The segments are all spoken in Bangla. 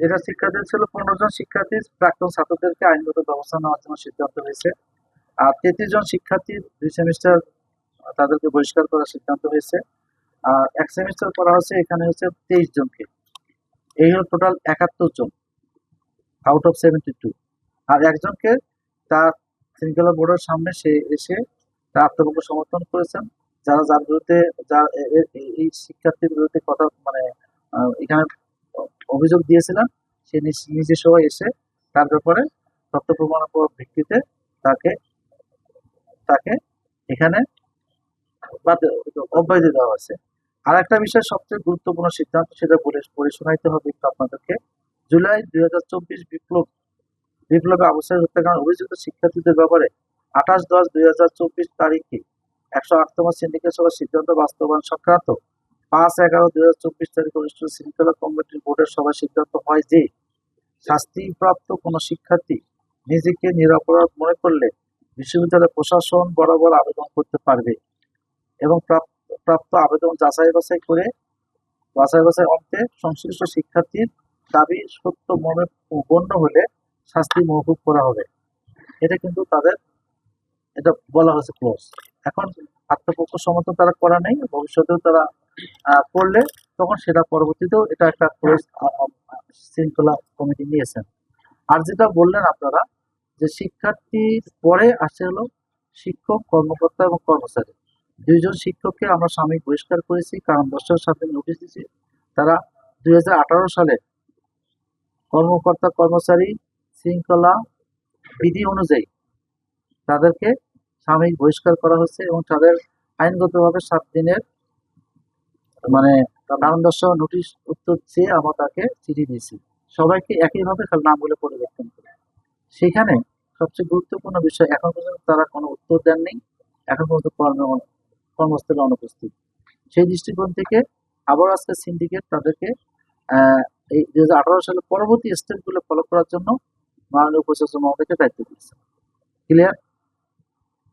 এটা শিক্ষার্থী ছিল 15 জন শিক্ষার্থী, প্রাক্তন ছাত্রদেরকে আইনগত ব্যবস্থা নেওয়ার জন্য সিদ্ধান্ত হয়েছে। আর 33 জন শিক্ষার্থী 2 সেমিস্টার তাদেরকে বহিষ্কার করার সিদ্ধান্ত হয়েছে। আর 1 সেমিস্টার করা হচ্ছে, এখানে হচ্ছে 23 জনকে। এই হলো টোটাল 71 জন আউট অফ 72। আর একজনকে তার শৃঙ্খলা বোর্ডের সামনে সে এসে তার আত্মপক্ষ সমর্থন করেছেন। যার বিরুদ্ধে এই শিক্ষার্থীর বিরুদ্ধে কথা মানে এখানে অভিযোগ দিয়েছিলেন, সে নিজে সহ এসে তার ব্যাপারে তথ্য প্রমাণের ভিত্তিতে তাকে তাকে এখানে অব্যাহতি দেওয়া হয়েছে। আর একটা বিষয় সবচেয়ে গুরুত্বপূর্ণ সিদ্ধান্ত, সেটা পড়ে শোনাইতে হবে একটু আপনাদেরকে। জুলাই 2024 বিপ্লবে আবু সাইদ হত্যাকাণ্ডে অভিযুক্ত শিক্ষার্থীদের ব্যাপারে 28/10/2024 তারিখে 108তম সিন্ডিকেট সভার সিদ্ধান্ত বাস্তবায়ন সংক্রান্ত 5/11/2024 তারিখে অনুষ্ঠিত শৃঙ্খলা কমিটির বোর্ডের সভায় সিদ্ধান্ত হয় যে শাস্তিপ্রাপ্ত কোনো শিক্ষার্থী নিজেকে নিরপরাধ মনে করলে বিশ্ববিদ্যালয় প্রশাসন বরাবর আবেদন করতে পারবে এবং প্রাপ্ত আবেদন যাচাই বাছাই অন্তে সংশ্লিষ্ট শিক্ষার্থীর দাবি সত্য মনে গণ্য হলে শাস্তি মওকুফ করা হবে। এটা কিন্তু তাদের এটা বলা হয়েছে ক্লোজ। এখন আত্মপক্ষ সমর্থন তারা করা নেই, ভবিষ্যতেও তারা করলে তখন সেটা পরবর্তীতেও এটা একটা ক্লোজ শৃঙ্খলা কমিটি নিয়েছেন। আর যেটা বললেন আপনারা যে শিক্ষার্থীর পরে আসে হলো শিক্ষক, কর্মকর্তা এবং কর্মচারী। 2 জন শিক্ষককে আমরা সাময়িক বহিষ্কার করেছি, কারণ দর্শকের সাথে নোটিশ দিয়েছি। তারা 2018 সালে কর্মকর্তা কর্মচারী শৃঙ্খলা বিধি অনুযায়ী তাদেরকে সাময়িক বহিষ্কার করা হয়েছে এবং তাদের আইনগতভাবে 7 দিনের মানে কারণ দর্শক নোটিশ উত্তর চেয়ে আমরা তাকে চিঠি দিয়েছি। সবাইকে একইভাবে খালি নামগুলো পরিবর্তন করে। সেখানে সবচেয়ে গুরুত্বপূর্ণ বিষয়, এখন পর্যন্ত তারা কোনো উত্তর দেননি, এখন পর্যন্ত কর্মস্থলে অনুপস্থিত। সেই দৃষ্টিকোণ থেকে আবার আজকে সিন্ডিকেট তাদেরকে এই 2018 সালের পরবর্তী স্টেপগুলো ফলো করার জন্য মাননীয় প্রশাসক মহোদয়কে দায়িত্ব দিয়েছে। ক্লিয়ার?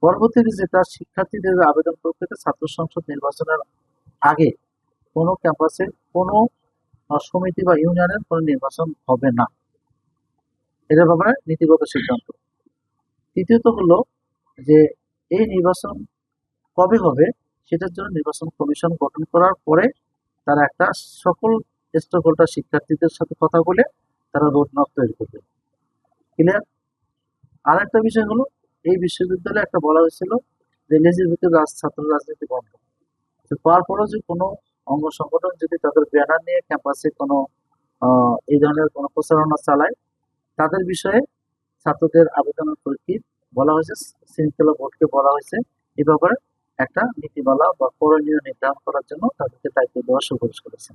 পরবর্তীতে যেটা, শিক্ষার্থীদের আবেদন প্রক্রিয়াতে ছাত্র সংসদ নির্বাচনের আগে কোনো ক্যাম্পাসে কোনো সমিতি বা ইউনিয়নের কোনো নির্বাচন হবে না। এটার ব্যাপারে নীতিগত সিদ্ধান্ত। তৃতীয়ত হলো যে এই নির্বাচন কবে হবে সেটার জন্য নির্বাচন কমিশন গঠন করার পরে তারা একটা সকল স্টেক হোল্ডার শিক্ষার্থীদের সাথে কথা বলে তারা রোডম্যাপ তৈরি করবে। ক্লিয়ার? আর একটা বিষয় হলো, এই বিশ্ববিদ্যালয়ে একটা বলা হয়েছিল যে এলজিবিটি ছাত্র রাজনীতি বন্ধ। তারপরেও যে কোনো অঙ্গ সংগঠন যদি তাদের ব্যানার নিয়ে ক্যাম্পাসে কোনো এই ধরনের কোনো প্রচারণা চালায়, তাদের বিষয়ে ছাত্রদের আবেদনের পরিপ্রেক্ষিতে বলা হয়েছে, শৃঙ্খলা বোর্ডকে বলা হয়েছে এই ব্যাপারে একটা নীতিমালা বা করণীয় নির্ধারণ করার জন্য তাদেরকে দায়িত্ব দেওয়ার সুপারিশ করেছেন।